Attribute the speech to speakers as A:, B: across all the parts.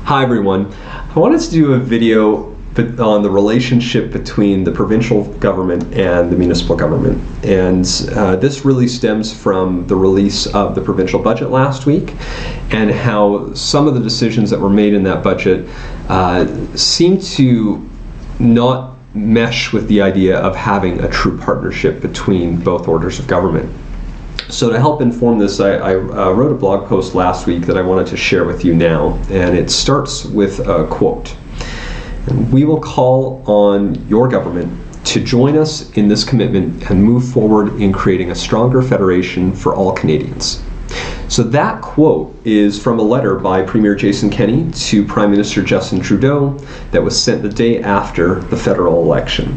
A: Hi everyone. I wanted to do a video on the relationship between the provincial government and the municipal government. And this really stems from the release of the provincial budget last week and how some of the decisions that were made in that budget seem to not mesh with the idea of having a true partnership between both orders of government. So to help inform this, I wrote a blog post last week that I wanted to share with you now, and it starts with a quote. "We will call on your government to join us in this commitment and move forward in creating a stronger federation for all Canadians." So that quote is from a letter by Premier Jason Kenney to Prime Minister Justin Trudeau that was sent the day after the federal election.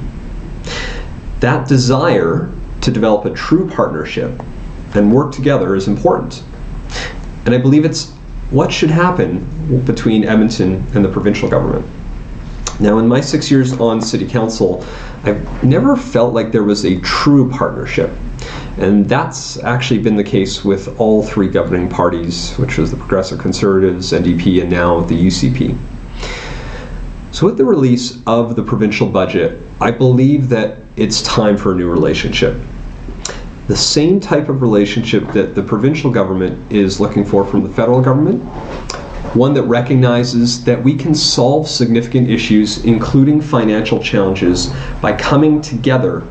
A: That desire to develop a true partnership and work together is important. And I believe it's what should happen between Edmonton and the provincial government. Now, in my 6 years on City Council, I've never felt like there was a true partnership. And that's actually been the case with all three governing parties, which was the Progressive Conservatives, NDP, and now the UCP. So with the release of the provincial budget, I believe that it's time for a new relationship. The same type of relationship that the provincial government is looking for from the federal government, one that recognizes that we can solve significant issues, including financial challenges, by coming together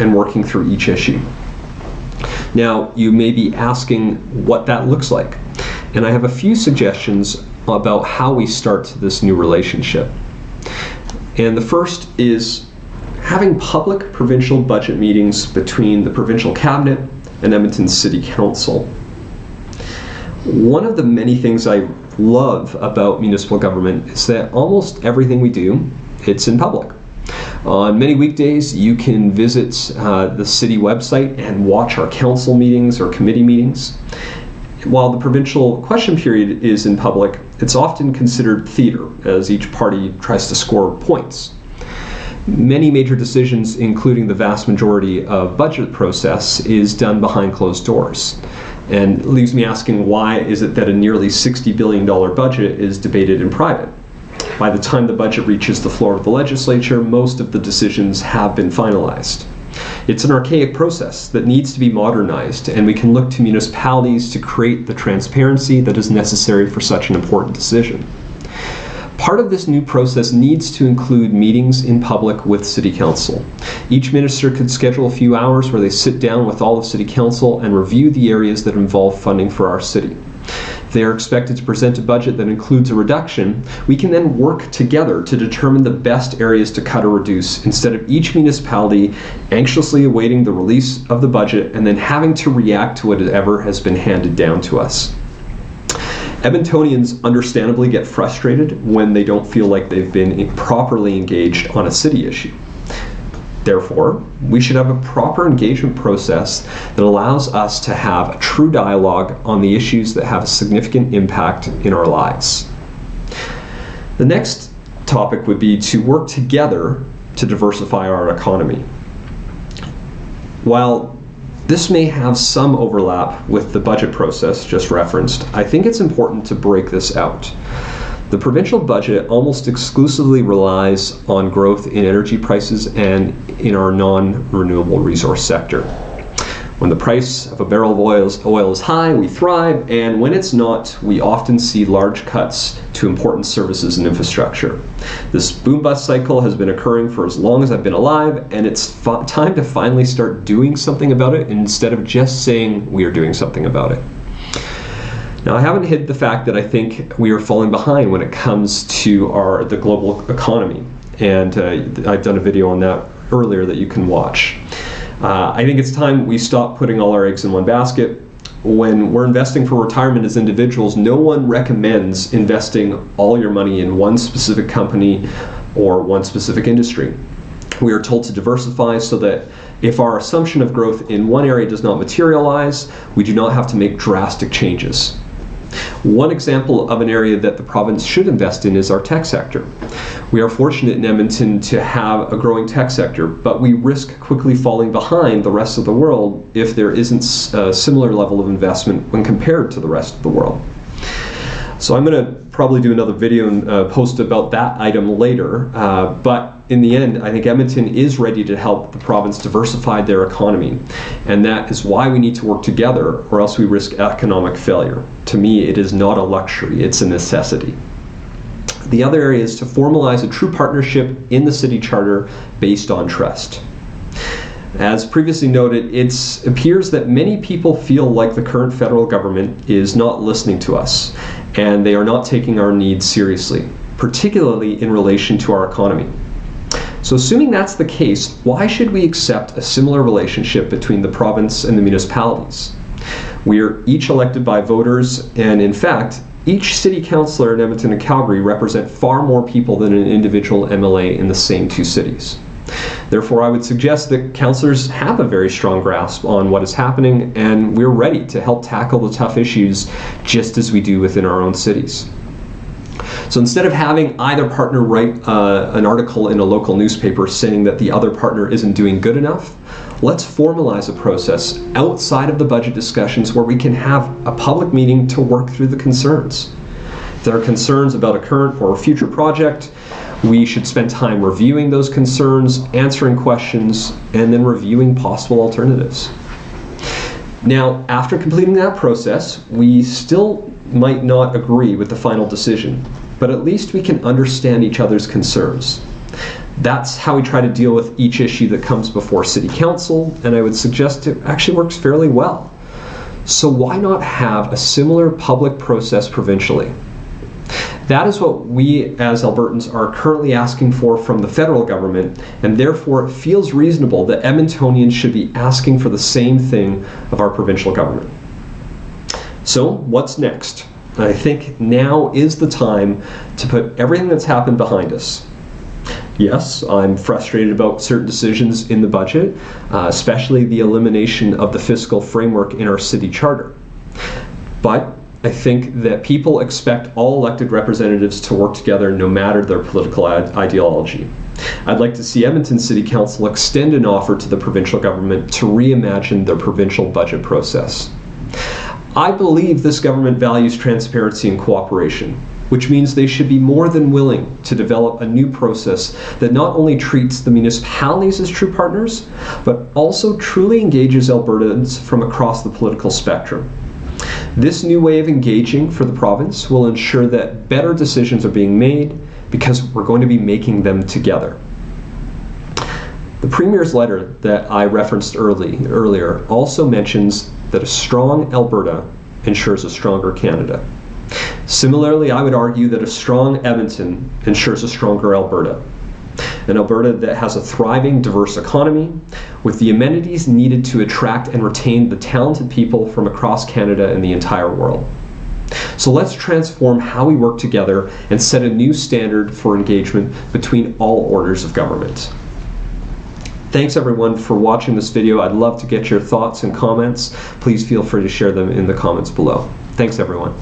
A: and working through each issue. Now, you may be asking what that looks like, and I have a few suggestions about how we start this new relationship. And the first is having public provincial budget meetings between the provincial cabinet and Edmonton City Council. One of the many things I love about municipal government is that almost everything we do, it's in public. On many weekdays, you can visit the city website and watch our council meetings or committee meetings. While the provincial question period is in public, it's often considered theater as each party tries to score points. Many major decisions, including the vast majority of budget process, is done behind closed doors. And it leaves me asking, why is it that a nearly $60 billion budget is debated in private? By the time the budget reaches the floor of the legislature, most of the decisions have been finalized. It's an archaic process that needs to be modernized, and we can look to municipalities to create the transparency that is necessary for such an important decision. Part of this new process needs to include meetings in public with City Council. Each minister could schedule a few hours where they sit down with all of City Council and review the areas that involve funding for our city. If they are expected to present a budget that includes a reduction, we can then work together to determine the best areas to cut or reduce, instead of each municipality anxiously awaiting the release of the budget and then having to react to whatever has been handed down to us. Edmontonians understandably get frustrated when they don't feel like they've been properly engaged on a city issue. Therefore, we should have a proper engagement process that allows us to have a true dialogue on the issues that have a significant impact in our lives. The next topic would be to work together to diversify our economy. While this may have some overlap with the budget process just referenced, I think it's important to break this out. The provincial budget almost exclusively relies on growth in energy prices and in our non-renewable resource sector. When the price of a barrel of oil is high, we thrive, and when it's not, we often see large cuts to important services and infrastructure. This boom-bust cycle has been occurring for as long as I've been alive, and it's time to finally start doing something about it instead of just saying we are doing something about it. Now, I haven't hid the fact that I think we are falling behind when it comes to the global economy, and I've done a video on that earlier that you can watch. I think it's time we stop putting all our eggs in one basket. When we're investing for retirement as individuals, no one recommends investing all your money in one specific company or one specific industry. We are told to diversify so that if our assumption of growth in one area does not materialize, we do not have to make drastic changes. One example of an area that the province should invest in is our tech sector. We are fortunate in Edmonton to have a growing tech sector, but we risk quickly falling behind the rest of the world if there isn't a similar level of investment when compared to the rest of the world. So I'm going to probably do another video and post about that item later, but in the end, I think Edmonton is ready to help the province diversify their economy, and that is why we need to work together, or else we risk economic failure. To me, it is not a luxury, it's a necessity. The other area is to formalize a true partnership in the city charter based on trust. As previously noted, it appears that many people feel like the current federal government is not listening to us, and they are not taking our needs seriously, particularly in relation to our economy. So assuming that's the case, why should we accept a similar relationship between the province and the municipalities? We are each elected by voters, and in fact, each city councillor in Edmonton and Calgary represent far more people than an individual MLA in the same two cities. Therefore, I would suggest that councillors have a very strong grasp on what is happening, and we're ready to help tackle the tough issues just as we do within our own cities. So instead of having either partner write an article in a local newspaper saying that the other partner isn't doing good enough, let's formalize a process outside of the budget discussions where we can have a public meeting to work through the concerns. If there are concerns about a current or a future project, we should spend time reviewing those concerns, answering questions, and then reviewing possible alternatives. Now, after completing that process, we still might not agree with the final decision, but at least we can understand each other's concerns. That's how we try to deal with each issue that comes before City Council, and I would suggest it actually works fairly well. So why not have a similar public process provincially? That is what we as Albertans are currently asking for from the federal government, and therefore it feels reasonable that Edmontonians should be asking for the same thing of our provincial government. So what's next? I think now is the time to put everything that's happened behind us. Yes, I'm frustrated about certain decisions in the budget, especially the elimination of the fiscal framework in our city charter. But I think that people expect all elected representatives to work together no matter their political ideology. I'd like to see Edmonton City Council extend an offer to the provincial government to reimagine their provincial budget process. I believe this government values transparency and cooperation, which means they should be more than willing to develop a new process that not only treats the municipalities as true partners, but also truly engages Albertans from across the political spectrum. This new way of engaging for the province will ensure that better decisions are being made because we're going to be making them together. The Premier's letter that I referenced earlier also mentions that a strong Alberta ensures a stronger Canada. Similarly, I would argue that a strong Edmonton ensures a stronger Alberta. An Alberta that has a thriving, diverse economy with the amenities needed to attract and retain the talented people from across Canada and the entire world. So let's transform how we work together and set a new standard for engagement between all orders of government. Thanks everyone for watching this video. I'd love to get your thoughts and comments. Please feel free to share them in the comments below. Thanks everyone.